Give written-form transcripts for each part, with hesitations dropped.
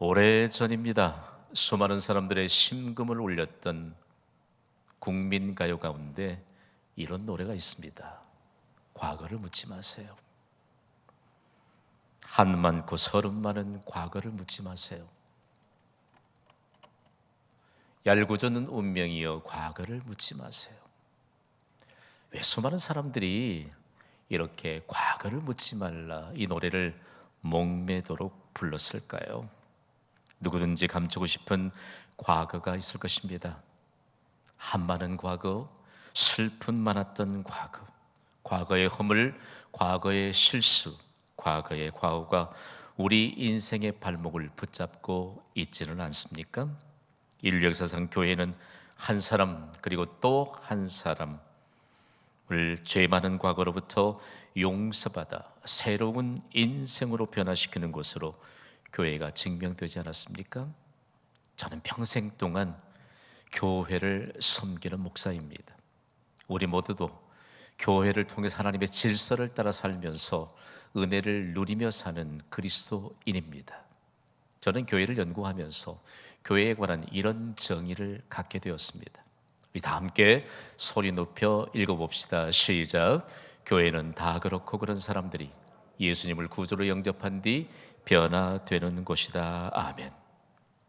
오래전입니다. 수많은 사람들의 심금을 울렸던 국민가요 가운데 이런 노래가 있습니다. 과거를 묻지 마세요. 한 많고 서른 많은 과거를 묻지 마세요. 얄궂은 운명이여 과거를 묻지 마세요. 왜 수많은 사람들이 이렇게 과거를 묻지 말라 이 노래를 목매도록 불렀을까요? 누구든지 감추고 싶은 과거가 있을 것입니다. 한많은 과거, 슬픈 많았던 과거, 과거의 허물, 과거의 실수, 과거의 과오가 우리 인생의 발목을 붙잡고 있지는 않습니까? 인류 역사상 교회는 한 사람 그리고 또 한 사람을 죄 많은 과거로부터 용서받아 새로운 인생으로 변화시키는 곳으로 교회가 증명되지 않았습니까? 저는 평생 동안 교회를 섬기는 목사입니다. 우리 모두도 교회를 통해서 하나님의 질서를 따라 살면서 은혜를 누리며 사는 그리스도인입니다. 저는 교회를 연구하면서 교회에 관한 이런 정의를 갖게 되었습니다. 우리 다 함께 소리 높여 읽어봅시다. 시작. 교회는 다 그렇고 그런 사람들이 예수님을 구주로 영접한 뒤 변화되는 곳이다. 아멘.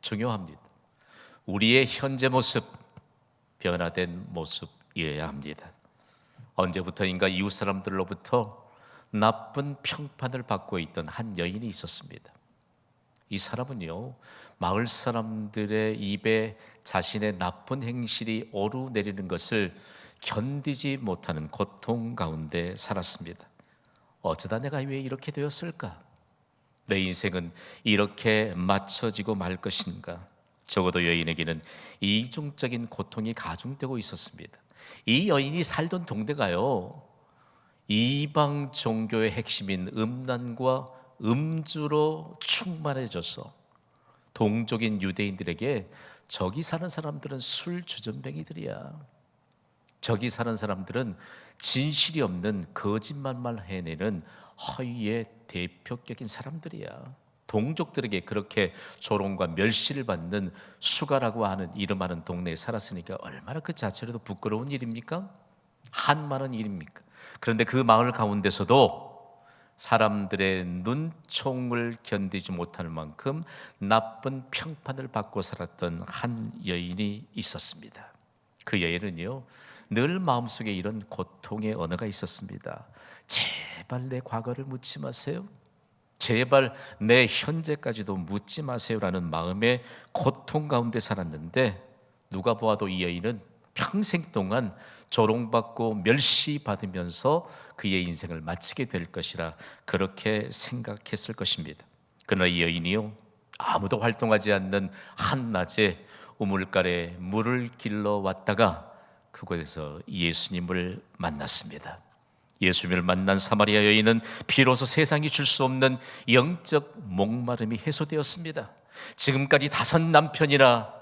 중요합니다. 우리의 현재 모습, 변화된 모습이어야 합니다. 언제부터인가 이웃 사람들로부터 나쁜 평판을 받고 있던 한 여인이 있었습니다. 이 사람은요, 마을 사람들의 입에 자신의 나쁜 행실이 오르내리는 것을 견디지 못하는 고통 가운데 살았습니다. 어쩌다 내가 왜 이렇게 되었을까? 내 인생은 이렇게 맞춰지고 말 것인가? 적어도 여인에게는 이중적인 고통이 가중되고 있었습니다. 이 여인이 살던 동네가요, 이방 종교의 핵심인 음란과 음주로 충만해져서 동족인 유대인들에게 저기 사는 사람들은 술 주전뱅이들이야, 저기 사는 사람들은 진실이 없는 거짓말만 해내는 허위의 대표격인 사람들이야, 동족들에게 그렇게 조롱과 멸시를 받는 수가라고 하는 이름하는 동네에 살았으니까 얼마나 그 자체로도 부끄러운 일입니까? 한많은 일입니까? 그런데 그 마을 가운데서도 사람들의 눈총을 견디지 못할 만큼 나쁜 평판을 받고 살았던 한 여인이 있었습니다. 그 여인은요, 늘 마음속에 이런 고통의 언어가 있었습니다. 제발 내 과거를 묻지 마세요. 제발 내 현재까지도 묻지 마세요라는 마음의 고통 가운데 살았는데, 누가 보아도 이 여인은 평생 동안 조롱받고 멸시받으면서 그의 인생을 마치게 될 것이라 그렇게 생각했을 것입니다. 그러나 이 여인이요, 아무도 활동하지 않는 한낮에 우물가에 물을 길러 왔다가 그곳에서 예수님을 만났습니다. 예수님을 만난 사마리아 여인은 비로소 세상이 줄 수 없는 영적 목마름이 해소되었습니다. 지금까지 5남편이나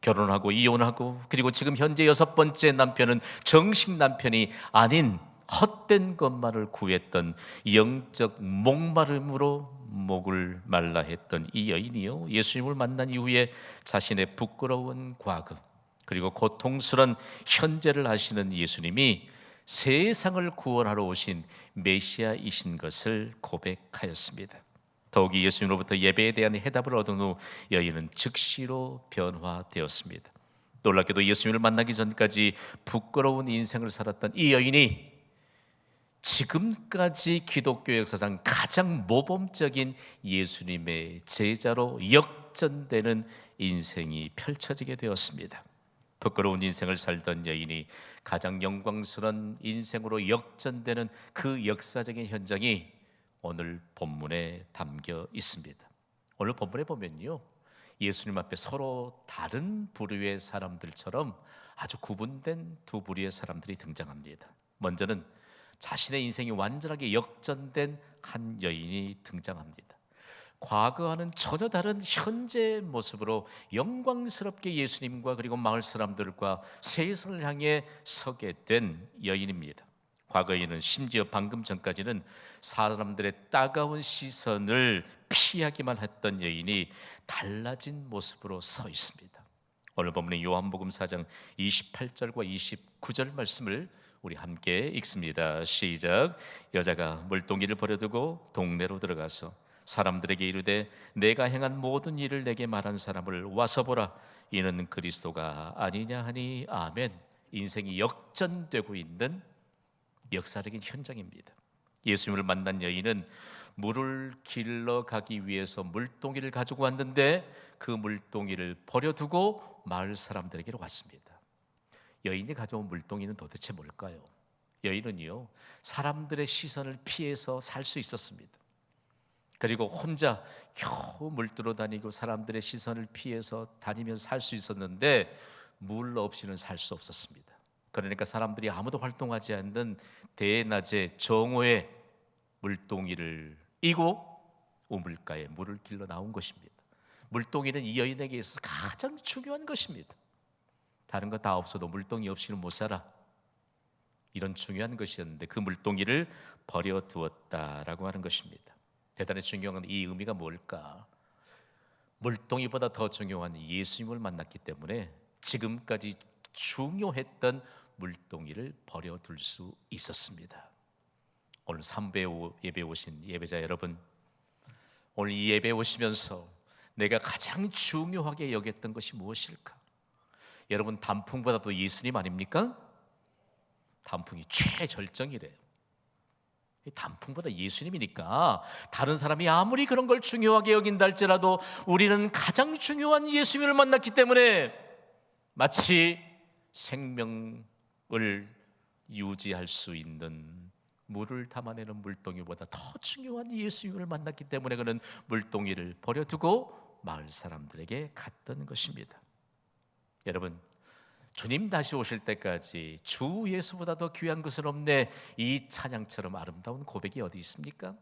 결혼하고 이혼하고, 그리고 지금 현재 6번째 남편은 정식 남편이 아닌 헛된 것만을 구했던 영적 목마름으로 목을 말라 했던 이 여인이요, 예수님을 만난 이후에 자신의 부끄러운 과거 그리고 고통스러운 현재를 아시는 예수님이 세상을 구원하러 오신 메시아이신 것을 고백하였습니다. 더욱이 예수님으로부터 예배에 대한 해답을 얻은 후 여인은 즉시로 변화되었습니다. 놀랍게도 예수님을 만나기 전까지 부끄러운 인생을 살았던 이 여인이 지금까지 기독교 역사상 가장 모범적인 예수님의 제자로 역전되는 인생이 펼쳐지게 되었습니다. 부끄러운 인생을 살던 여인이 가장 영광스러운 인생으로 역전되는 그 역사적인 현장이 오늘 본문에 담겨 있습니다. 오늘 본문에 보면요, 예수님 앞에 서로 다른 부류의 사람들처럼 아주 구분된 두 부류의 사람들이 등장합니다. 먼저는 자신의 인생이 완전하게 역전된 한 여인이 등장합니다. 과거와는 전혀 다른 현재의 모습으로 영광스럽게 예수님과 그리고 마을 사람들과 세상을 향해 서게 된 여인입니다. 과거에는 심지어 방금 전까지는 사람들의 따가운 시선을 피하기만 했던 여인이 달라진 모습으로 서 있습니다. 오늘 본문의 요한복음 4장 28절과 29절 말씀을 우리 함께 읽습니다. 시작. 여자가 물동이를 버려두고 동네로 들어가서 사람들에게 이르되 내가 행한 모든 일을 내게 말한 사람을 와서 보라, 이는 그리스도가 아니냐 하니. 아멘. 인생이 역전되고 있는 역사적인 현장입니다. 예수님을 만난 여인은 물을 길러 가기 위해서 물동이를 가지고 왔는데 그 물동이를 버려두고 마을 사람들에게로 왔습니다. 여인이 가져온 물동이는 도대체 뭘까요? 여인은요, 사람들의 시선을 피해서 살 수 있었습니다. 그리고 혼자 겨우 물들어 다니고 사람들의 시선을 피해서 다니면서 살 수 있었는데 물 없이는 살 수 없었습니다. 그러니까 사람들이 아무도 활동하지 않는 대낮에 정오에 물동이를 이고 우물가에 물을 길러 나온 것입니다. 물동이는 이 여인에게 있어서 가장 중요한 것입니다. 다른 거 다 없어도 물동이 없이는 못 살아, 이런 중요한 것이었는데 그 물동이를 버려두었다라고 하는 것입니다. 대단히 중요한 이 의미가 뭘까? 물동이보다 더 중요한 예수님을 만났기 때문에 지금까지 중요했던 물동이를 버려둘 수 있었습니다. 오늘 3배 예배 오신 예배자 여러분, 오늘 이 예배 오시면서 내가 가장 중요하게 여겼던 것이 무엇일까? 여러분, 단풍보다도 예수님 아닙니까? 단풍이 최절정이래요. 단풍보다 예수님이니까 다른 사람이 아무리 그런 걸 중요하게 여긴다 할지라도 우리는 가장 중요한 예수님을 만났기 때문에 마치 생명을 유지할 수 있는 물을 담아내는 물동이보다 더 중요한 예수님을 만났기 때문에 그는 물동이를 버려두고 마을 사람들에게 갔던 것입니다. 여러분, 주님 다시 오실 때까지 주 예수보다 더 귀한 것은 없네, 이 찬양처럼 아름다운 고백이 어디 있습니까?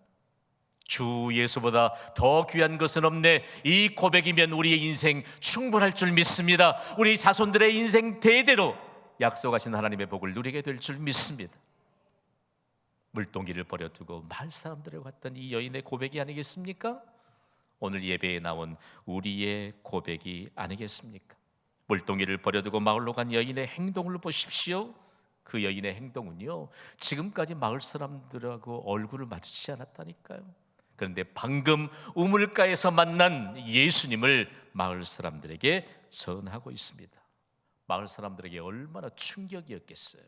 주 예수보다 더 귀한 것은 없네, 이 고백이면 우리의 인생 충분할 줄 믿습니다. 우리 자손들의 인생 대대로 약속하신 하나님의 복을 누리게 될 줄 믿습니다. 물동이를 버려두고 마을 사람들에 갔던 이 여인의 고백이 아니겠습니까? 오늘 예배에 나온 우리의 고백이 아니겠습니까? 물동이를 버려두고 마을로 간 여인의 행동을 보십시오. 그 여인의 행동은요, 지금까지 마을 사람들하고 얼굴을 마주치지 않았다니까요. 그런데 방금 우물가에서 만난 예수님을 마을 사람들에게 전하고 있습니다. 마을 사람들에게 얼마나 충격이었겠어요.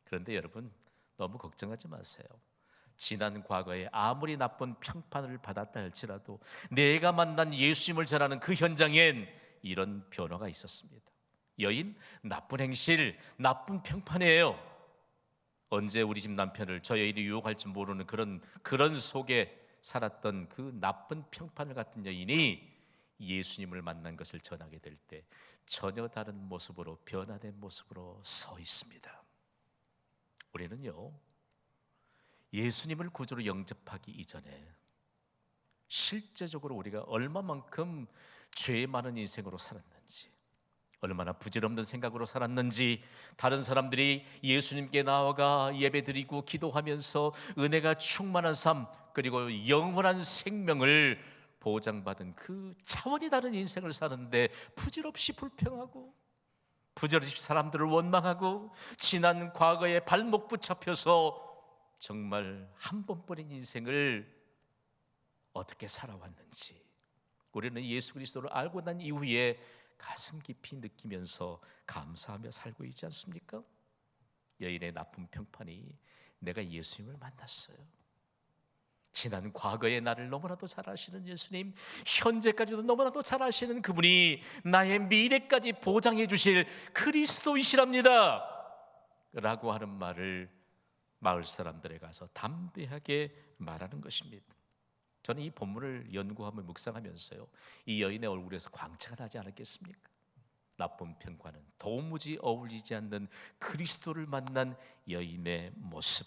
그런데 여러분, 너무 걱정하지 마세요. 지난 과거에 아무리 나쁜 평판을 받았다 할지라도 내가 만난 예수님을 전하는 그 현장엔 이런 변화가 있었습니다. 여인, 나쁜 행실, 나쁜 평판이에요. 언제 우리 집 남편을 저 여인이 유혹할지 모르는 그런 속에 살았던 그 나쁜 평판을 갖던 여인이 예수님을 만난 것을 전하게 될 때 전혀 다른 모습으로, 변화된 모습으로 서 있습니다. 우리는요, 예수님을 구주로 영접하기 이전에 실제적으로 우리가 얼마만큼 죄 많은 인생으로 살았는지, 얼마나 부질없는 생각으로 살았는지, 다른 사람들이 예수님께 나아가 예배드리고 기도하면서 은혜가 충만한 삶, 그리고 영원한 생명을 보장받은 그 차원이 다른 인생을 사는데 부질없이 불평하고 부질없이 사람들을 원망하고 지난 과거에 발목 붙잡혀서 정말 한 번뿐인 인생을 어떻게 살아왔는지 우리는 예수 그리스도를 알고 난 이후에 가슴 깊이 느끼면서 감사하며 살고 있지 않습니까? 여인의 나쁜 평판이 내가 예수님을 만났어요. 지난 과거의 나를 너무나도 잘 아시는 예수님, 현재까지도 너무나도 잘 아시는 그분이 나의 미래까지 보장해 주실 그리스도이시랍니다 라고 하는 말을 마을 사람들에 가서 담대하게 말하는 것입니다. 저는 이 본문을 연구하며 묵상하면서요, 이 여인의 얼굴에서 광채가 나지 않았겠습니까? 나쁜 평가는 도무지 어울리지 않는 그리스도를 만난 여인의 모습,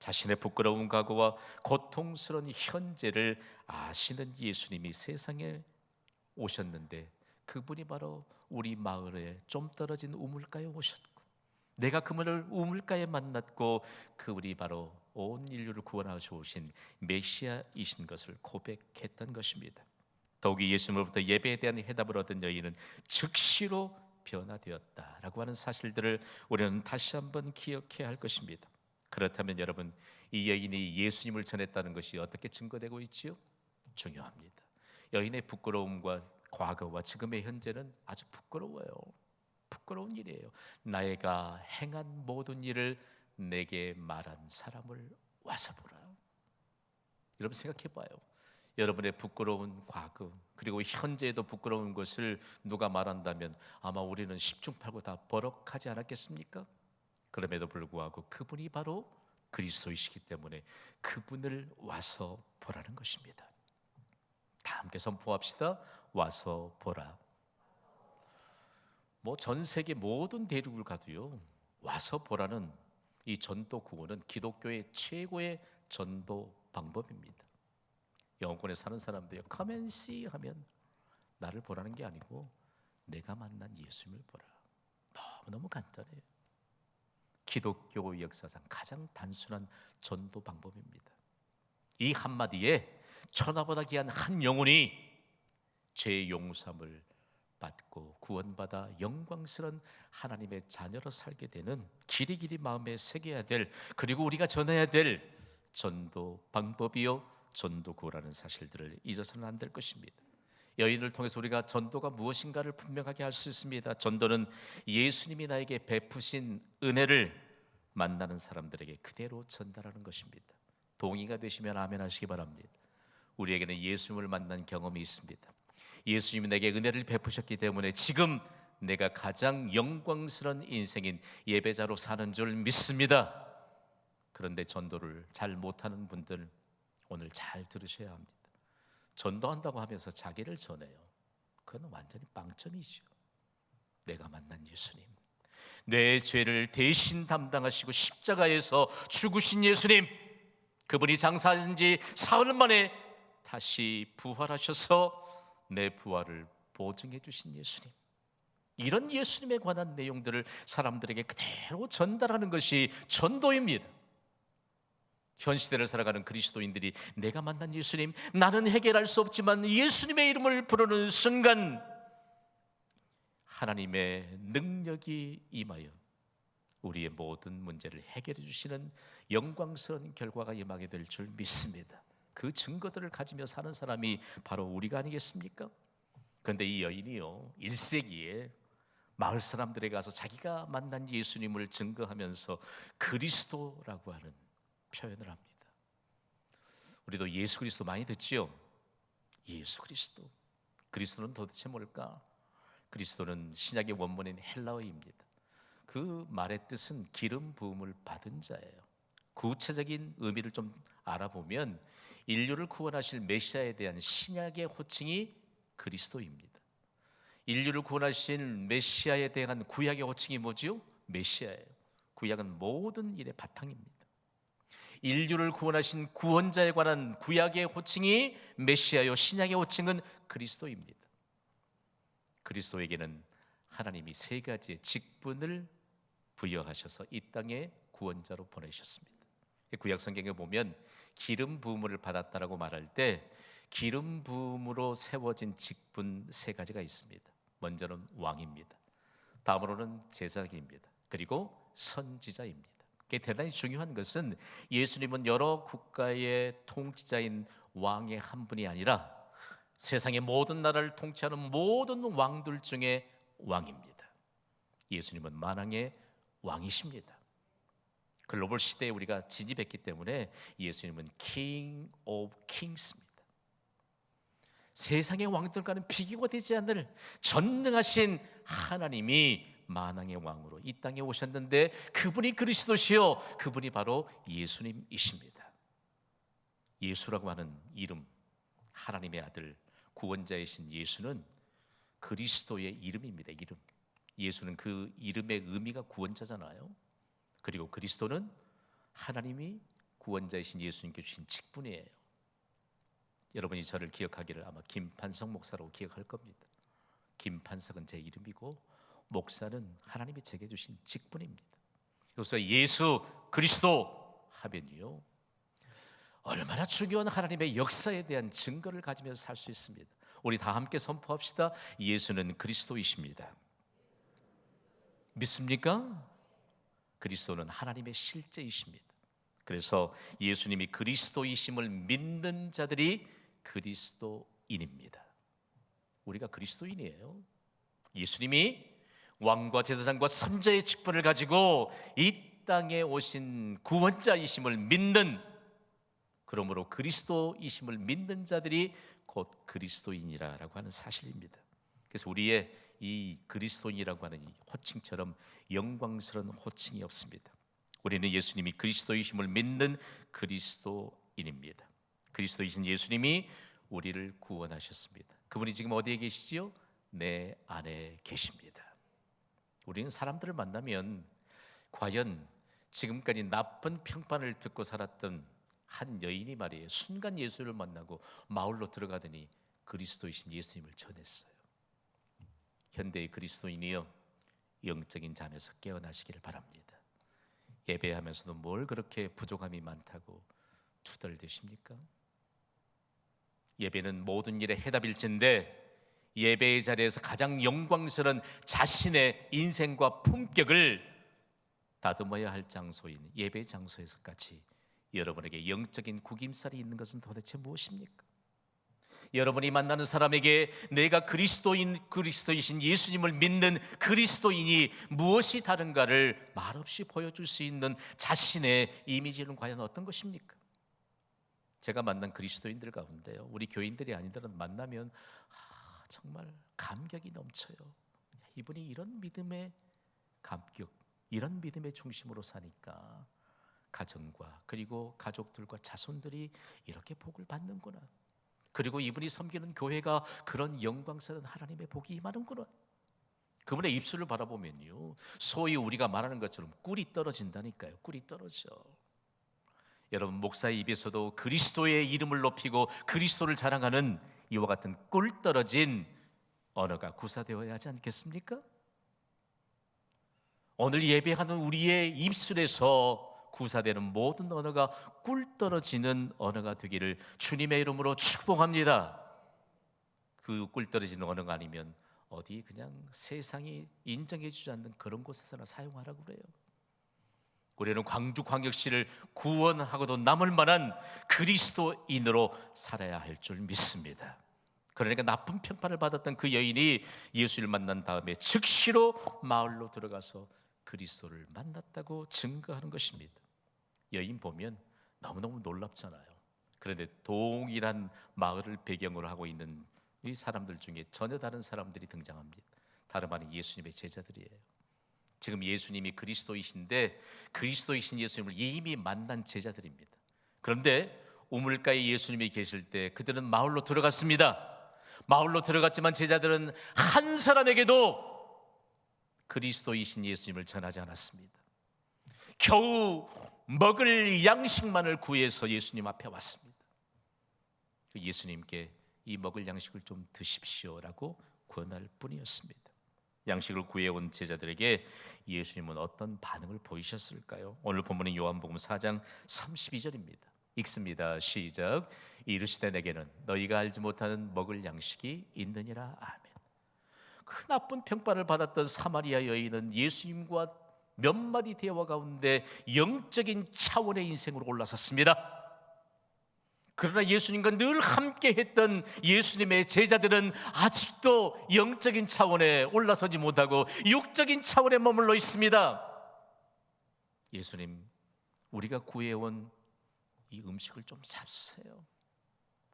자신의 부끄러운 과거와 고통스러운 현재를 아시는 예수님이 세상에 오셨는데 그분이 바로 우리 마을에 좀 떨어진 우물가에 오셨고 내가 그분을 우물가에 만났고 그분이 바로 온 인류를 구원하셔 오신 메시아이신 것을 고백했던 것입니다. 더욱이 예수님으로부터 예배에 대한 해답을 얻은 여인은 즉시로 변화되었다라고 하는 사실들을 우리는 다시 한번 기억해야 할 것입니다. 그렇다면 여러분, 이 여인이 예수님을 전했다는 것이 어떻게 증거되고 있지요? 중요합니다. 여인의 부끄러움과 과거와 지금의 현재는 아주 부끄러워요. 부끄러운 일이에요. 나의가 행한 모든 일을 내게 말한 사람을 와서 보라. 여러분 생각해 봐요. 여러분의 부끄러운 과거 그리고 현재에도 부끄러운 것을 누가 말한다면 아마 우리는 십중팔구 다 버럭하지 않았겠습니까? 그럼에도 불구하고 그분이 바로 그리스도이시기 때문에 그분을 와서 보라는 것입니다. 다 함께 선포합시다. 와서 보라. 뭐 전 세계 모든 대륙을 가도요, 와서 보라는 이 전도 구호는 기독교의 최고의 전도 방법입니다. 영권에 사는 사람들이 come and see 하면 나를 보라는 게 아니고 내가 만난 예수님을 보라. 너무너무 간단해요. 기독교 역사상 가장 단순한 전도 방법입니다. 이 한마디에 천하보다 귀한 한 영혼이 죄의 용서함을 받고 구원받아 영광스러운 하나님의 자녀로 살게 되는 길이길이 마음에 새겨야 될, 그리고 우리가 전해야 될 전도 방법이요 전도구라는 사실들을 잊어서는 안 될 것입니다. 여인을 통해서 우리가 전도가 무엇인가를 분명하게 할 수 있습니다. 전도는 예수님이 나에게 베푸신 은혜를 만나는 사람들에게 그대로 전달하는 것입니다. 동의가 되시면 아멘 하시기 바랍니다. 우리에게는 예수님을 만난 경험이 있습니다. 예수님이 내게 은혜를 베푸셨기 때문에 지금 내가 가장 영광스러운 인생인 예배자로 사는 줄 믿습니다. 그런데 전도를 잘 못하는 분들 오늘 잘 들으셔야 합니다. 전도한다고 하면서 자기를 전해요. 그건 완전히 빵점이죠. 내가 만난 예수님, 내 죄를 대신 담당하시고 십자가에서 죽으신 예수님, 그분이 장사한 지 사흘 만에 다시 부활하셔서 내 부활을 보증해 주신 예수님, 이런 예수님에 관한 내용들을 사람들에게 그대로 전달하는 것이 전도입니다. 현 시대를 살아가는 그리스도인들이 내가 만난 예수님, 나는 해결할 수 없지만 예수님의 이름을 부르는 순간 하나님의 능력이 임하여 우리의 모든 문제를 해결해 주시는 영광스러운 결과가 임하게 될 줄 믿습니다. 그 증거들을 가지며 사는 사람이 바로 우리가 아니겠습니까? 그런데 이 여인이요, 1세기에 마을 사람들에 가서 자기가 만난 예수님을 증거하면서 그리스도라고 하는 표현을 합니다. 우리도 예수 그리스도 많이 듣지요? 예수 그리스도. 그리스도는 도대체 뭘까? 그리스도는 신약의 원문인 헬라어입니다. 그 말의 뜻은 기름 부음을 받은 자예요. 구체적인 의미를 좀 알아보면 인류를 구원하실 메시아에 대한 신약의 호칭이 그리스도입니다. 인류를 구원하신 메시아에 대한 구약의 호칭이 뭐지요? 메시아예요. 구약은 모든 일의 바탕입니다. 인류를 구원하신 구원자에 관한 구약의 호칭이 메시아요, 신약의 호칭은 그리스도입니다. 그리스도에게는 하나님이 세 가지의 직분을 부여하셔서 이 땅에 구원자로 보내셨습니다. 구약 성경에 보면 기름 부음을 받았다라고 말할 때 기름 부음으로 세워진 직분 세 가지가 있습니다. 먼저는 왕입니다. 다음으로는 제사장입니다. 그리고 선지자입니다. 대단히 중요한 것은 예수님은 여러 국가의 통치자인 왕의 한 분이 아니라 세상의 모든 나라를 통치하는 모든 왕들 중에 왕입니다. 예수님은 만왕의 왕이십니다. 글로벌 시대에 우리가 진입했기 때문에 예수님은 King of Kings입니다. 세상의 왕들과는 비교가 되지 않을 전능하신 하나님이 만왕의 왕으로 이 땅에 오셨는데 그분이 그리스도시요, 그분이 바로 예수님이십니다. 예수라고 하는 이름, 하나님의 아들 구원자이신 예수는 그리스도의 이름입니다. 이름. 예수는 그 이름의 의미가 구원자잖아요. 그리고 그리스도는 하나님이 구원자이신 예수님께 주신 직분이에요. 여러분이 저를 기억하기를 아마 김판석 목사로 기억할 겁니다. 김판석은 제 이름이고 목사는 하나님이 제게 주신 직분입니다. 여기서 예수 그리스도 하면요, 얼마나 중요한 하나님의 역사에 대한 증거를 가지면서 살 수 있습니다. 우리 다 함께 선포합시다. 예수는 그리스도이십니다. 믿습니까? 그리스도는 하나님의 실제이십니다. 그래서 예수님이 그리스도이심을 믿는 자들이 그리스도인입니다. 우리가 그리스도인이에요. 예수님이 왕과 제사장과 선자의 직분을 가지고 이 땅에 오신 구원자이심을 믿는, 그러므로 그리스도이심을 믿는 자들이 곧 그리스도인이라고 하는 사실입니다. 그래서 우리의 이 그리스도인이라고 하는 이 호칭처럼 영광스러운 호칭이 없습니다. 우리는 예수님이 그리스도이심을 믿는 그리스도인입니다. 그리스도이신 예수님이 우리를 구원하셨습니다. 그분이 지금 어디에 계시지요? 내 안에 계십니다. 우리는 사람들을 만나면 과연 지금까지 나쁜 평판을 듣고 살았던 한 여인이 말이에요, 순간 예수를 만나고 마을로 들어가더니 그리스도이신 예수님을 전했어요. 현대의 그리스도인이요, 영적인 잠에서 깨어나시기를 바랍니다. 예배하면서도 뭘 그렇게 부족함이 많다고 투덜대십니까? 예배는 모든 일의 해답일진데, 예배의 자리에서 가장 영광스러운 자신의 인생과 품격을 다듬어야 할 장소인 예배 장소에서까지 여러분에게 영적인 구김살이 있는 것은 도대체 무엇입니까? 여러분이 만나는 사람에게 내가 그리스도이신 예수님을 믿는 그리스도인이 무엇이 다른가를 말없이 보여줄 수 있는 자신의 이미지는 과연 어떤 것입니까? 제가 만난 그리스도인들 가운데요, 우리 교인들이 아니더라도 만나면 정말 감격이 넘쳐요. 이분이 이런 믿음의 감격, 이런 믿음의 중심으로 사니까 가정과 그리고 가족들과 자손들이 이렇게 복을 받는구나. 그리고 이분이 섬기는 교회가 그런 영광스러운 하나님의 복이 임하는구나. 그분의 입술을 바라보면요, 소위 우리가 말하는 것처럼 꿀이 떨어진다니까요. 꿀이 떨어져. 여러분, 목사의 입에서도 그리스도의 이름을 높이고 그리스도를 자랑하는 이와 같은 꿀 떨어진 언어가 구사되어야 하지 않겠습니까? 오늘 예배하는 우리의 입술에서 구사되는 모든 언어가 꿀 떨어지는 언어가 되기를 주님의 이름으로 축복합니다. 그 꿀 떨어지는 언어가 아니면 어디 그냥 세상이 인정해 주지 않는 그런 곳에서나 사용하라고 그래요. 우리는 광주광역시를 구원하고도 남을 만한 그리스도인으로 살아야 할 줄 믿습니다. 그러니까 나쁜 평판을 받았던 그 여인이 예수를 만난 다음에 즉시로 마을로 들어가서 그리스도를 만났다고 증거하는 것입니다. 여인 보면 너무너무 놀랍잖아요. 그런데 동일한 마을을 배경으로 하고 있는 이 사람들 중에 전혀 다른 사람들이 등장합니다. 다름 아닌 예수님의 제자들이에요. 지금 예수님이 그리스도이신데 그리스도이신 예수님을 이미 만난 제자들입니다. 그런데 우물가에 예수님이 계실 때 그들은 마을로 들어갔습니다. 마을로 들어갔지만 제자들은 한 사람에게도 그리스도이신 예수님을 전하지 않았습니다. 겨우 먹을 양식만을 구해서 예수님 앞에 왔습니다. 예수님께 이 먹을 양식을 좀 드십시오라고 권할 뿐이었습니다. 양식을 구해온 제자들에게 예수님은 어떤 반응을 보이셨을까요? 오늘 본문은 요한복음 4장 32절입니다. 읽습니다. 시작. 이르시되 내게는 너희가 알지 못하는 먹을 양식이 있느니라. 아멘. 그 나쁜 평판을 받았던 사마리아 여인은 예수님과 몇 마디 대화 가운데 영적인 차원의 인생으로 올라섰습니다. 그러나 예수님과 늘 함께 했던 예수님의 제자들은 아직도 영적인 차원에 올라서지 못하고 육적인 차원에 머물러 있습니다. 예수님, 우리가 구해온 이 음식을 좀 잡수세요.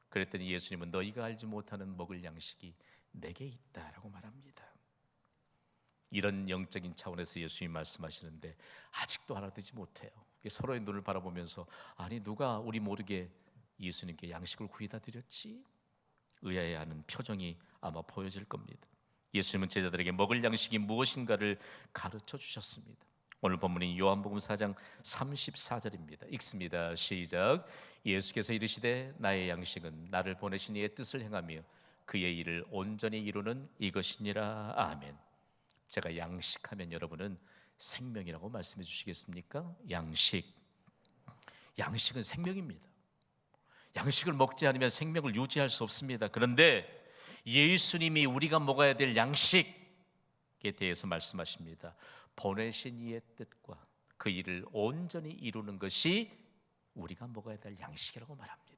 그랬더니 예수님은 너희가 알지 못하는 먹을 양식이 내게 있다라고 말합니다. 이런 영적인 차원에서 예수님이 말씀하시는데 아직도 알아듣지 못해요. 서로의 눈을 바라보면서 아니 누가 우리 모르게 예수님께 양식을 구해다 드렸지? 의아해하는 표정이 아마 보여질 겁니다. 예수님은 제자들에게 먹을 양식이 무엇인가를 가르쳐 주셨습니다. 오늘 본문인 요한복음 4장 34절입니다. 읽습니다. 시작. 예수께서 이르시되 나의 양식은 나를 보내신 이의 뜻을 행하며 그의 일을 온전히 이루는 이것이니라. 아멘. 제가 양식하면 여러분은 생명이라고 말씀해 주시겠습니까? 양식은 생명입니다. 양식을 먹지 않으면 생명을 유지할 수 없습니다. 그런데 예수님이 우리가 먹어야 될 양식에 대해서 말씀하십니다. 보내신 이의 뜻과 그 일을 온전히 이루는 것이 우리가 먹어야 될 양식이라고 말합니다.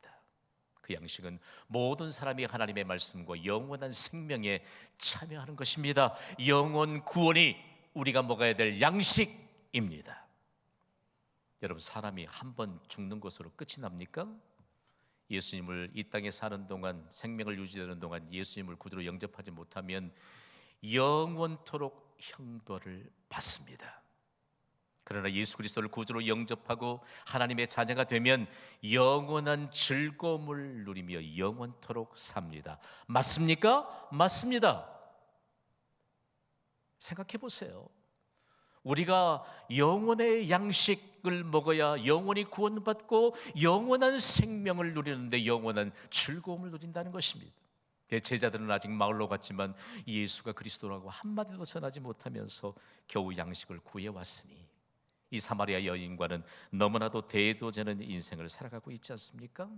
그 양식은 모든 사람이 하나님의 말씀과 영원한 생명에 참여하는 것입니다. 영원 구원이 우리가 먹어야 될 양식입니다. 여러분, 사람이 한 번 죽는 것으로 끝이 납니까? 예수님을 이 땅에 사는 동안, 생명을 유지하는 동안 예수님을 구주로 영접하지 못하면 영원토록 형벌을 받습니다. 그러나 예수 그리스도를 구주로 영접하고 하나님의 자녀가 되면 영원한 즐거움을 누리며 영원토록 삽니다. 맞습니까? 맞습니다. 생각해 보세요. 우리가 영혼의 양식을 먹어야 영원히 구원받고 영원한 생명을 누리는데 영원한 즐거움을 누린다는 것입니다. 제자들은 아직 마을로 갔지만 예수가 그리스도라고 한마디도 전하지 못하면서 겨우 양식을 구해왔으니 이 사마리아 여인과는 너무나도 대도되는 인생을 살아가고 있지 않습니까?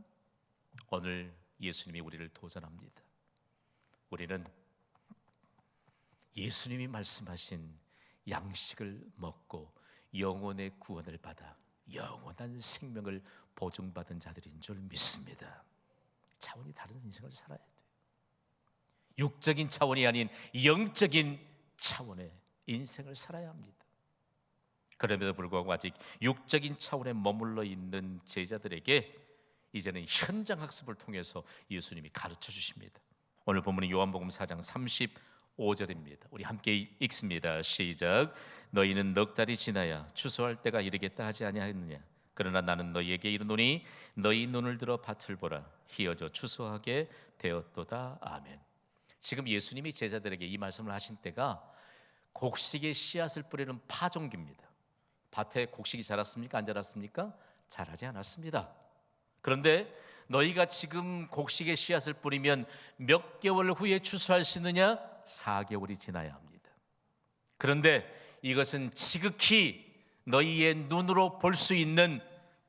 오늘 예수님이 우리를 도전합니다. 우리는 예수님이 말씀하신 양식을 먹고 영혼의 구원을 받아 영원한 생명을 보증받은 자들인 줄 믿습니다. 차원이 다른 인생을 살아야 돼요. 육적인 차원이 아닌 영적인 차원의 인생을 살아야 합니다. 그럼에도 불구하고 아직 육적인 차원에 머물러 있는 제자들에게 이제는 현장 학습을 통해서 예수님이 가르쳐 주십니다. 오늘 본문은 요한복음 4장 35절입니다. 우리 함께 읽습니다. 시작. 너희는 넉 달이 지나야 추수할 때가 이르겠다 하지 아니하였느냐? 그러나 나는 너희에게 이르노니 너희 눈을 들어 밭을 보라. 희어져 추수하게 되었도다. 아멘. 지금 예수님이 제자들에게 이 말씀을 하신 때가 곡식의 씨앗을 뿌리는 파종기입니다. 밭에 곡식이 자랐습니까? 안 자랐습니까? 자라지 않았습니다. 그런데 너희가 지금 곡식의 씨앗을 뿌리면 몇 개월 후에 추수할 수 있느냐? 4개월이 지나야 합니다. 그런데 이것은 지극히 너희의 눈으로 볼 수 있는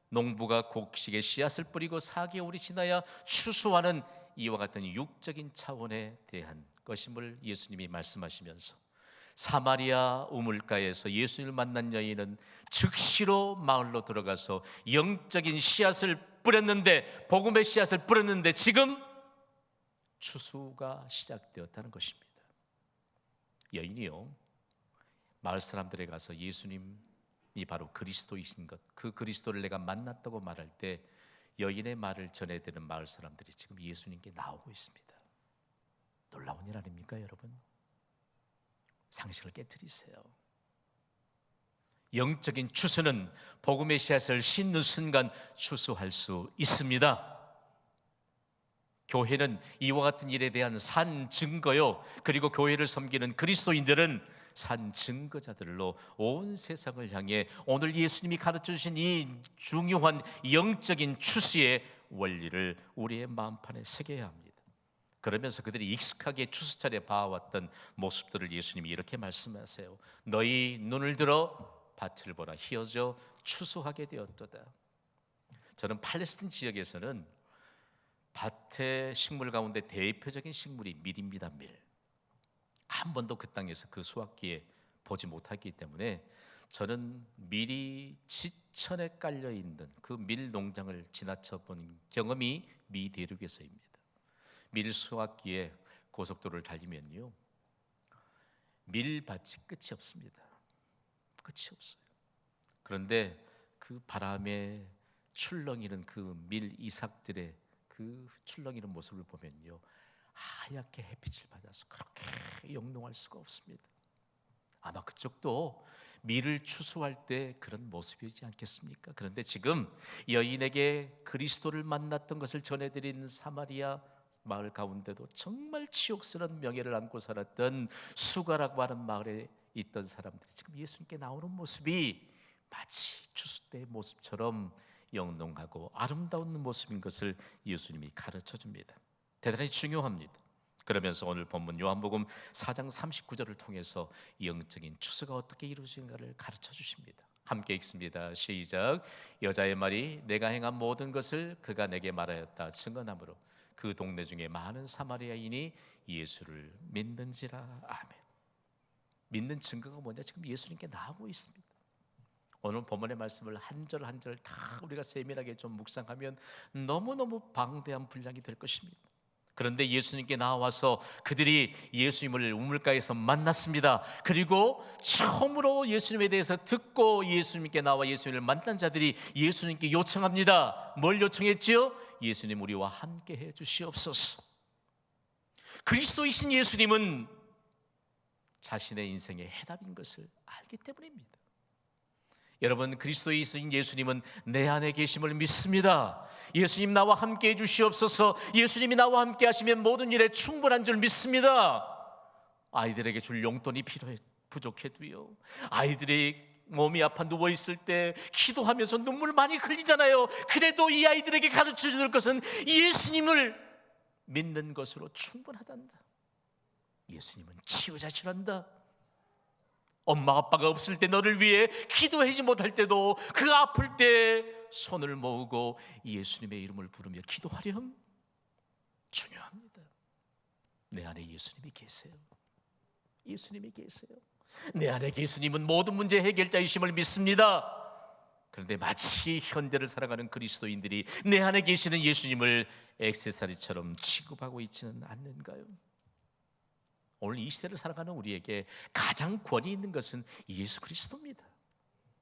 농부가 곡식의 씨앗을 뿌리고 4개월이 지나야 추수하는 이와 같은 육적인 차원에 대한 것임을 예수님이 말씀하시면서 사마리아 우물가에서 예수님을 만난 여인은 즉시로 마을로 들어가서 영적인 씨앗을 뿌렸는데, 복음의 씨앗을 뿌렸는데 지금 추수가 시작되었다는 것입니다. 여인이요, 마을 사람들에 가서 예수님이 바로 그리스도이신 것, 그 그리스도를 내가 만났다고 말할 때 여인의 말을 전해드리는 마을 사람들이 지금 예수님께 나오고 있습니다. 놀라운 일 아닙니까, 여러분? 상식을 깨트리세요. 영적인 추수는 복음의 씨앗을 심는 순간 추수할 수 있습니다. 교회는 이와 같은 일에 대한 산 증거요, 그리고 교회를 섬기는 그리스도인들은 산 증거자들로 온 세상을 향해 오늘 예수님이 가르쳐 주신 이 중요한 영적인 추수의 원리를 우리의 마음판에 새겨야 합니다. 그러면서 그들이 익숙하게 추수차례 봐왔던 모습들을 예수님이 이렇게 말씀하세요. 너희 눈을 들어 밭을 보라. 희어져 추수하게 되었도다. 저는 팔레스틴 지역에서는 밭의 식물 가운데 대표적인 식물이 밀입니다. 밀. 한 번도 그 땅에서 그 수확기에 보지 못했기 때문에 저는 밀이 지천에 깔려 있는 그 밀 농장을 지나쳐 본 경험이 미 대륙에서입니다. 밀 수확기에 고속도로를 달리면요, 밀밭이 끝이 없습니다. 끝이 없어요. 그런데 그 바람에 출렁이는 그 밀 이삭들의 그 출렁이는 모습을 보면요, 하얗게 햇빛을 받아서 그렇게 영롱할 수가 없습니다. 아마 그쪽도 밀을 추수할 때 그런 모습이지 않겠습니까? 그런데 지금 여인에게 그리스도를 만났던 것을 전해드린 사마리아 마을 가운데도 정말 치욕스러운 명예를 안고 살았던 수가라고 하는 마을에 있던 사람들이 지금 예수님께 나오는 모습이 마치 추수 때의 모습처럼 영롱하고 아름다운 모습인 것을 예수님이 가르쳐 줍니다. 대단히 중요합니다. 그러면서 오늘 본문 요한복음 4장 39절을 통해서 영적인 추수가 어떻게 이루어지는가를 가르쳐 주십니다. 함께 읽습니다. 시작. 여자의 말이 내가 행한 모든 것을 그가 내게 말하였다 증언하므로 그 동네 중에 많은 사마리아인이 예수를 믿는지라. 아멘. 믿는 증거가 뭐냐? 지금 예수님께 나오고 있습니다. 오늘 본문의 말씀을 한 절 한 절 다 우리가 세밀하게 좀 묵상하면 너무너무 방대한 분량이 될 것입니다. 그런데 예수님께 나와서 그들이 예수님을 우물가에서 만났습니다. 그리고 처음으로 예수님에 대해서 듣고 예수님께 나와 예수님을 만난 자들이 예수님께 요청합니다. 뭘 요청했지요? 예수님, 우리와 함께 해 주시옵소서. 그리스도이신 예수님은 자신의 인생의 해답인 것을 알기 때문입니다. 여러분, 그리스도이신 예수님은 내 안에 계심을 믿습니다. 예수님 나와 함께 해 주시옵소서. 예수님이 나와 함께 하시면 모든 일에 충분한 줄 믿습니다. 아이들에게 줄 용돈이 부족해도요, 아이들이 몸이 아파 누워있을 때 기도하면서 눈물 많이 흘리잖아요. 그래도 이 아이들에게 가르쳐 줄 것은 예수님을 믿는 것으로 충분하단다. 예수님은 치유자시란다. 엄마 아빠가 없을 때 너를 위해 기도하지 못할 때도 그 아플 때 손을 모으고 예수님의 이름을 부르며 기도하렴. 중요합니다. 내 안에 예수님이 계세요. 예수님이 계세요. 내 안에 예수님은 모든 문제 해결자이심을 믿습니다. 그런데 마치 현대를 살아가는 그리스도인들이 내 안에 계시는 예수님을 액세서리처럼 취급하고 있지는 않는가요? 오늘 이 시대를 살아가는 우리에게 가장 권위 있는 것은 예수 그리스도입니다.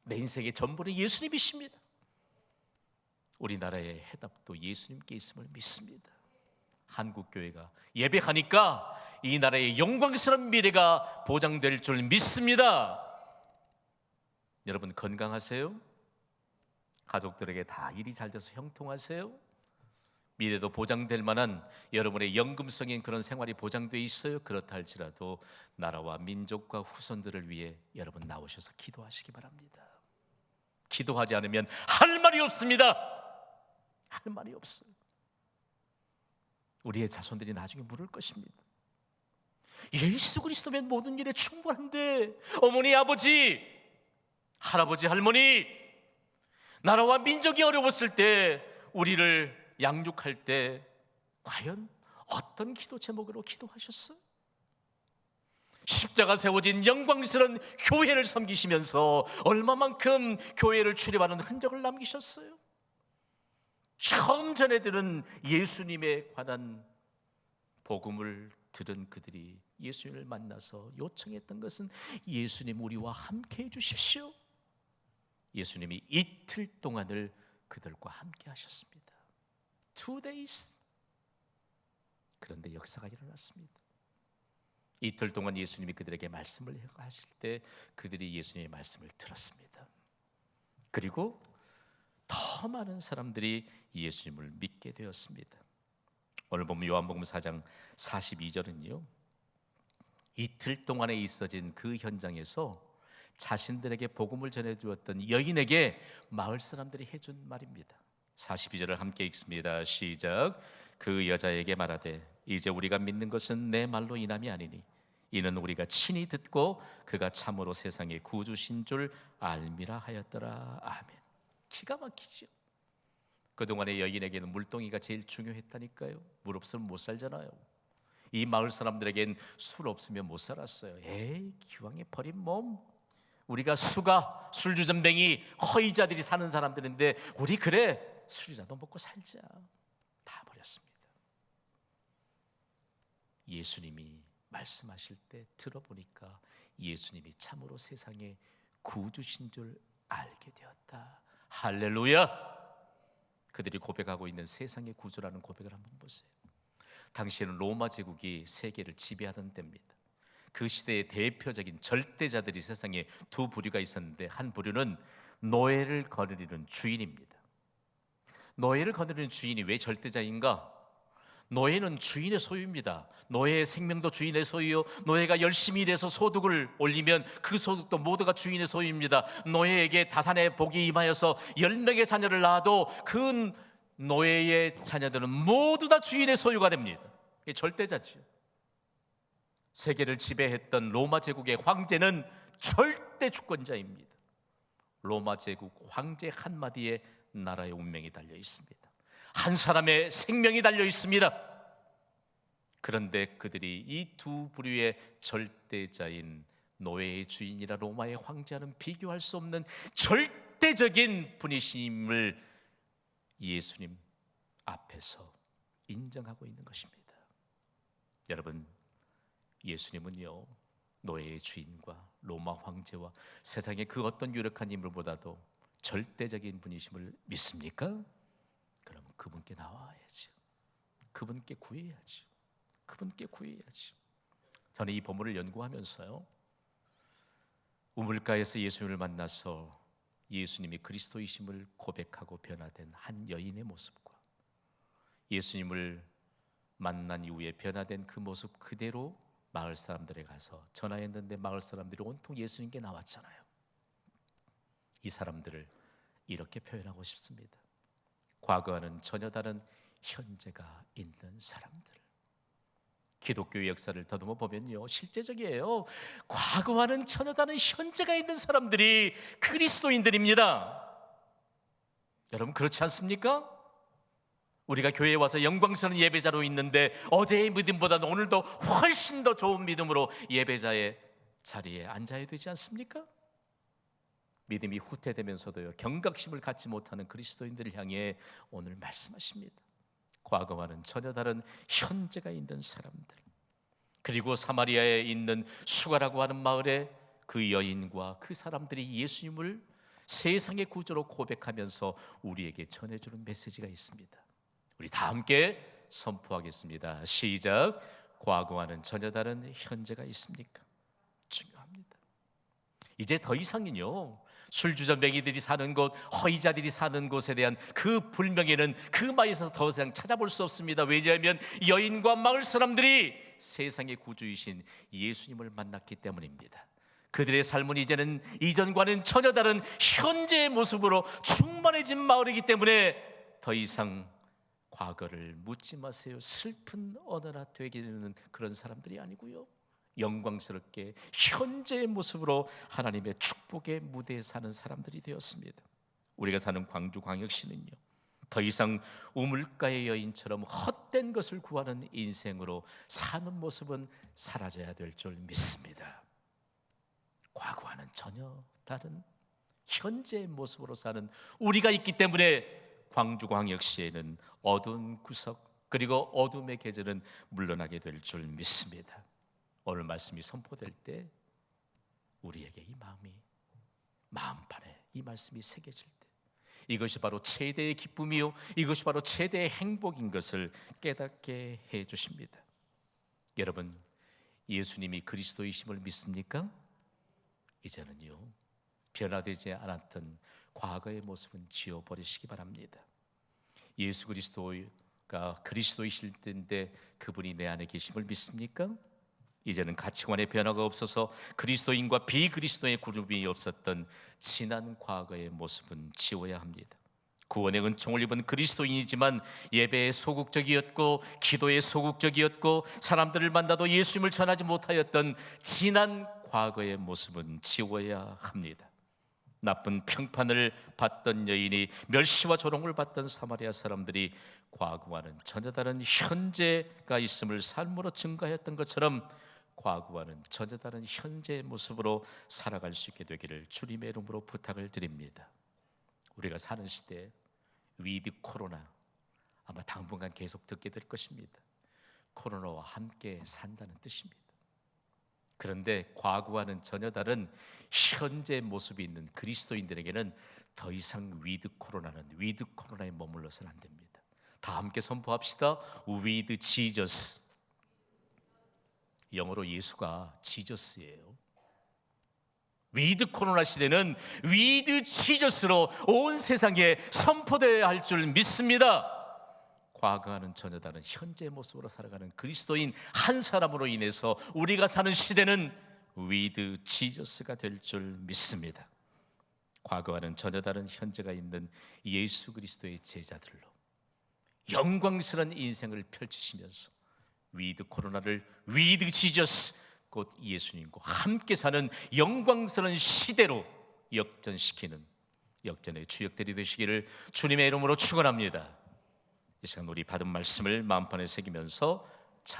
내 인생의 전부는 예수님이십니다. 우리나라의 해답도 예수님께 있음을 믿습니다. 한국교회가 예배하니까 이 나라의 영광스러운 미래가 보장될 줄 믿습니다. 여러분 건강하세요? 가족들에게 다 일이 잘 돼서 형통하세요? 미래도 보장될 만한 여러분의 연금성인 그런 생활이 보장되어 있어요? 그렇다 할지라도 나라와 민족과 후손들을 위해 여러분 나오셔서 기도하시기 바랍니다. 기도하지 않으면 할 말이 없습니다. 할 말이 없어요. 우리의 자손들이 나중에 물을 것입니다. 예수 그리스도면 모든 일에 충분한데 어머니, 아버지, 할아버지, 할머니, 나라와 민족이 어려웠을 때 우리를 양육할 때 과연 어떤 기도 제목으로 기도하셨어요? 십자가 세워진 영광스러운 교회를 섬기시면서 얼마만큼 교회를 출입하는 흔적을 남기셨어요? 처음 전해들은 예수님에 관한 복음을 들은 그들이 예수님을 만나서 요청했던 것은 예수님, 우리와 함께 해주십시오. 예수님이 이틀 동안을 그들과 함께 하셨습니다. 2 days. 그런데 역사가 일어났습니다. 이틀 동안 예수님이 그들에게 말씀을 하실 때 그들이 예수님의 말씀을 들었습니다. 그리고 더 많은 사람들이 예수님을 믿게 되었습니다. 오늘 보면 요한복음 4장 42절은요, 이틀 동안에 있어진 그 현장에서 자신들에게 복음을 전해주었던 여인에게 마을 사람들이 해준 말입니다. 42절을 함께 읽습니다. 시작. 그 여자에게 말하되 이제 우리가 믿는 것은 내 말로 인함이 아니니 이는 우리가 친히 듣고 그가 참으로 세상의 구주신 줄 알미라 하였더라. 아멘. 기가 막히죠. 그동안의 여인에게는 물동이가 제일 중요했다니까요. 물 없으면 못 살잖아요. 이 마을 사람들에겐 술 없으면 못 살았어요. 에이, 기왕에 버린 몸, 우리가 수가, 술주전뱅이, 허위자들이 사는 사람들인데 우리 그래 술이라도 먹고 살자. 다 버렸습니다. 예수님이 말씀하실 때 들어보니까 예수님이 참으로 세상의 구주신 줄 알게 되었다. 할렐루야. 그들이 고백하고 있는 세상의 구주라는 고백을 한번 보세요. 당시에는 로마 제국이 세계를 지배하던 때입니다. 그 시대의 대표적인 절대자들이 세상에 두 부류가 있었는데, 한 부류는 노예를 거느리는 주인입니다. 노예를 거느리는 주인이 왜 절대자인가? 노예는 주인의 소유입니다. 노예의 생명도 주인의 소유요, 노예가 열심히 일해서 소득을 올리면 그 소득도 모두가 주인의 소유입니다. 노예에게 다산의 복이 임하여서 10명의 자녀를 낳아도 그 노예의 자녀들은 모두 다 주인의 소유가 됩니다. 이게 절대자죠. 세계를 지배했던 로마 제국의 황제는 절대 주권자입니다. 로마 제국 황제 한마디에 나라의 운명이 달려 있습니다. 한 사람의 생명이 달려 있습니다. 그런데 그들이 이 두 부류의 절대자인 노예의 주인이라 로마의 황제와는 비교할 수 없는 절대적인 분이심을 예수님 앞에서 인정하고 있는 것입니다. 여러분, 예수님은요, 노예의 주인과 로마 황제와 세상의 그 어떤 유력한 인물보다도 절대적인 분이심을 믿습니까? 그럼 그분께 나와야죠. 그분께 구해야죠. 그분께 구해야죠. 저는 이 본문을 연구하면서요, 우물가에서 예수님을 만나서 예수님이 그리스도이심을 고백하고 변화된 한 여인의 모습과 예수님을 만난 이후에 변화된 그 모습 그대로 마을 사람들에 가서 전화했는데 마을 사람들이 온통 예수님께 나왔잖아요. 이 사람들을 이렇게 표현하고 싶습니다. 과거와는 전혀 다른 현재가 있는 사람들. 기독교의 역사를 더듬어 보면요, 실제적이에요. 과거와는 전혀 다른 현재가 있는 사람들이 그리스도인들입니다. 여러분, 그렇지 않습니까? 우리가 교회에 와서 영광스러운 예배자로 있는데 어제의 믿음보다는 오늘도 훨씬 더 좋은 믿음으로 예배자의 자리에 앉아야 되지 않습니까? 믿음이 후퇴되면서도요, 경각심을 갖지 못하는 그리스도인들을 향해 오늘 말씀하십니다. 과거와는 전혀 다른 현재가 있는 사람들. 그리고 사마리아에 있는 수가라고 하는 마을에 그 여인과 그 사람들이 예수님을 세상의 구주로 고백하면서 우리에게 전해주는 메시지가 있습니다. 우리 다 함께 선포하겠습니다. 시작. 과거와는 전혀 다른 현재가 있습니까? 중요합니다. 이제 더 이상은요, 술주전뱅이들이 사는 곳, 허위자들이 사는 곳에 대한 그 불명예는 그 마을에서 더 이상 찾아볼 수 없습니다. 왜냐하면 여인과 마을 사람들이 세상의 구주이신 예수님을 만났기 때문입니다. 그들의 삶은 이제는 이전과는 전혀 다른 현재의 모습으로 충만해진 마을이기 때문에 더 이상 과거를 묻지 마세요. 슬픈 언어나 되게 되는 그런 사람들이 아니고요, 영광스럽게 현재의 모습으로 하나님의 축복의 무대에 사는 사람들이 되었습니다. 우리가 사는 광주광역시는요, 더 이상 우물가의 여인처럼 헛된 것을 구하는 인생으로 사는 모습은 사라져야 될 줄 믿습니다. 과거와는 전혀 다른 현재의 모습으로 사는 우리가 있기 때문에 광주광역시에는 어두운 구석 그리고 어둠의 계절은 물러나게 될 줄 믿습니다. 오늘 말씀이 선포될 때 우리에게 이 마음이 마음판에 이 말씀이 새겨질 때 이것이 바로 최대의 기쁨이요, 이것이 바로 최대의 행복인 것을 깨닫게 해 주십니다. 여러분, 예수님이 그리스도이심을 믿습니까? 이제는요, 변화되지 않았던 과거의 모습은 지워버리시기 바랍니다. 예수 그리스도가 그리스도이실 때인데 그분이 내 안에 계심을 믿습니까? 이제는 가치관의 변화가 없어서 그리스도인과 비그리스도의 그룹이 없었던 지난 과거의 모습은 지워야 합니다. 구원의 은총을 입은 그리스도인이지만 예배에 소극적이었고 기도에 소극적이었고 사람들을 만나도 예수님을 전하지 못하였던 지난 과거의 모습은 지워야 합니다. 나쁜 평판을 받던 여인이 멸시와 조롱을 받던 사마리아 사람들이 과거와는 전혀 다른 현재가 있음을 삶으로 증거했던 것처럼 과거와는 전혀 다른 현재의 모습으로 살아갈 수 있게 되기를 주님의 이름으로 부탁을 드립니다. 우리가 사는 시대 위드 코로나 아마 당분간 계속 듣게 될 것입니다. 코로나와 함께 산다는 뜻입니다. 그런데 과거와는 전혀 다른 현재 모습이 있는 그리스도인들에게는 더 이상 위드 코로나에 머물러서는 안 됩니다. 다 함께 선포합시다. With Jesus. 영어로 예수가 지저스예요. 위드 코로나 시대는 위드 지저스로 온 세상에 선포되어야 할 줄 믿습니다. 과거와는 전혀 다른 현재의 모습으로 살아가는 그리스도인 한 사람으로 인해서 우리가 사는 시대는 위드 지저스가 될 줄 믿습니다. 과거와는 전혀 다른 현재가 있는 예수 그리스도의 제자들로 영광스러운 인생을 펼치시면서 위드 코로나를 위드 지저스, 곧 예수님과 함께 사는 영광스러운 시대로 역전시키는 역전의 주역들이 되시기를 주님의 이름으로 축원합니다. 이 시간 우리 받은 말씀을 마음판에 새기면서 찬양